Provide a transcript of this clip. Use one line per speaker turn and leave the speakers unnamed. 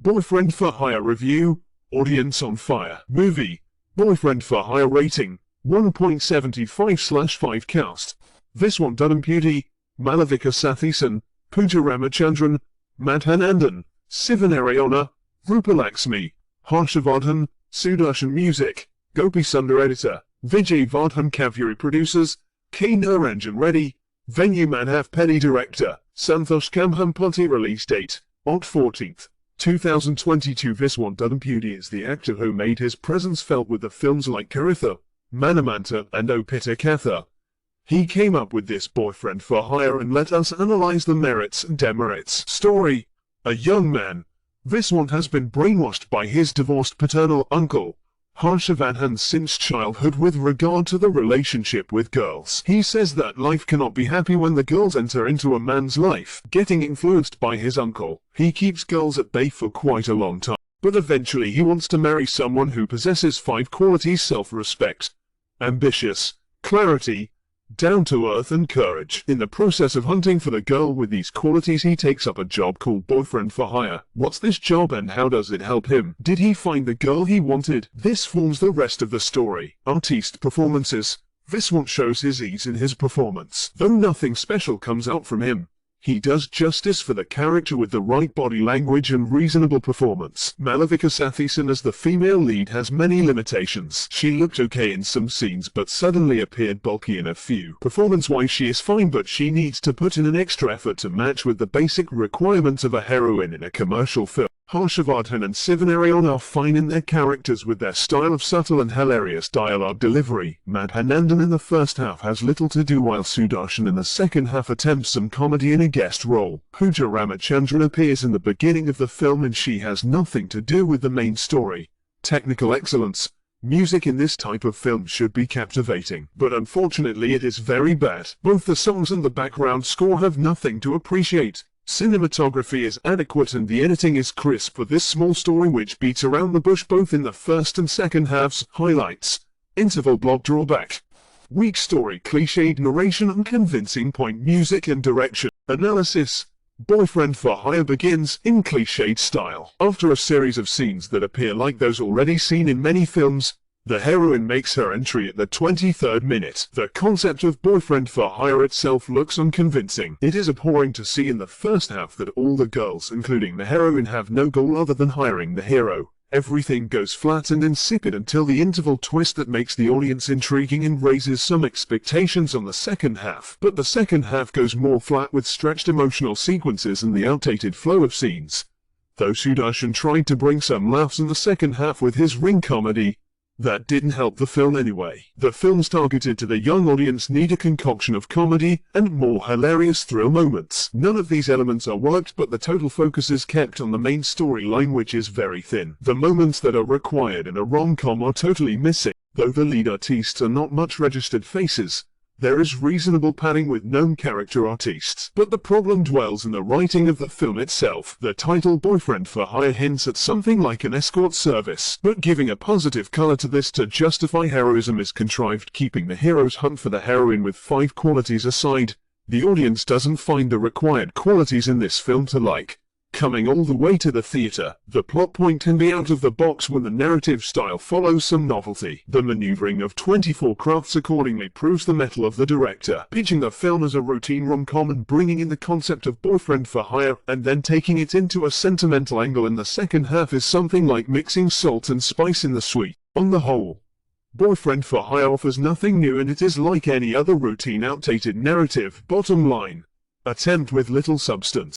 Boyfriend for Hire review, audience on fire. Movie, Boyfriend for Hire rating, 1.75/5 cast. 𝗰𝘁 𝗰𝘁𝗶𝗵, Pooja Ramachandran, Madhanandan, Sivanarayana, Rupalakshmi, Harshavardhan, Sudarshan Music, Gopi Sundar Editor, Vijay Vardhan Kaveri Producers, K. Niranjan Reddy, Venue Madhav Peddy Director, Santhosh Kambhampati Release date, Oct 14th, 2022. 𝗰𝘁 is the actor who made his presence felt with the films like 𝗂𝗶𝘁𝗵, Manamanta and 𝗂𝗶𝘁𝗵𝗵 Katha. He came up with this Boyfriend for Hire and let us analyze the merits and demerits. Story: a young man, 𝗰𝘁, has been brainwashed by his divorced paternal uncle, Harshavardhan, since childhood with regard to the relationship with girls. He says that life cannot be happy when the girls enter into a man's life. Getting influenced by his uncle, he keeps girls at bay for quite a long time. But eventually he wants to marry someone who possesses 5 qualities: self-respect, ambitious, clarity, down-to-earth and courage. In the process of hunting for the girl with these qualities, he takes up a job called Boyfriend for Hire. What's this job and how does it help him? Did he find the girl he wanted? This forms the rest of the story. Artiste performances. 𝗰𝘁 shows his ease in his performance. Though nothing special comes out from him, he does justice for the character with the right body language and reasonable performance. 𝗰𝘁𝗶𝗵 as the female lead has many limitations. She looked okay in some scenes but suddenly appeared bulky in a few. Performance-wise she is fine, but she needs to put in an extra effort to match with the basic requirements of a heroine in a commercial film. Harshavardhan and Sivanarayana are fine in their characters with their style of subtle and hilarious dialogue delivery. Madhanandan in the first half has little to do, while Sudarshan in the second half attempts some comedy in a guest role. Pooja Ramachandran appears in the beginning of the film and she has nothing to do with the main story. Technical excellence. Music in this type of film should be captivating, but unfortunately it is very bad. Both the songs and the background score have nothing to appreciate. Cinematography is adequate and the editing is crisp for this small story which beats around the bush both in the first and second halves. Highlights: interval block drawback, weak story, cliched narration, unconvincing point music and direction. Analysis: Boyfriend for Hire begins in cliched style. After a series of scenes that appear like those already seen in many films, the heroine makes her entry at the 23rd minute. The concept of Boyfriend for Hire itself looks unconvincing. It is abhorring to see in the first half that all the girls, including the heroine, have no goal other than hiring the hero. Everything goes flat and insipid until the interval twist that makes the audience intriguing and raises some expectations on the second half. But the second half goes more flat with stretched emotional sequences and the outdated flow of scenes. Though Sudarshan tried to bring some laughs in the second half with his ring comedy, that didn't help the film anyway. The films targeted to the young audience need a concoction of comedy and more hilarious thrill moments. None of these elements are worked, but the total focus is kept on the main storyline, which is very thin. The moments that are required in a rom-com are totally missing. Though the lead artistes are not much registered faces, there is reasonable padding with known character artistes. But the problem dwells in the writing of the film itself. The title Boyfriend for Hire hints at something like an escort service, but giving a positive color to this to justify heroism is contrived. Keeping the hero's hunt for the heroine with 5 qualities aside, the audience doesn't find the required qualities in this film to like. Coming all the way to the theater, the plot point can be out of the box when the narrative style follows some novelty. The maneuvering of 24 crafts accordingly proves the mettle of the director. Pitching the film as a routine rom-com and bringing in the concept of Boyfriend for Hire and then taking it into a sentimental angle in the second half is something like mixing salt and spice in the sweet. On the whole, Boyfriend for Hire offers nothing new and it is like any other routine outdated narrative. Bottom line: attempt with little substance.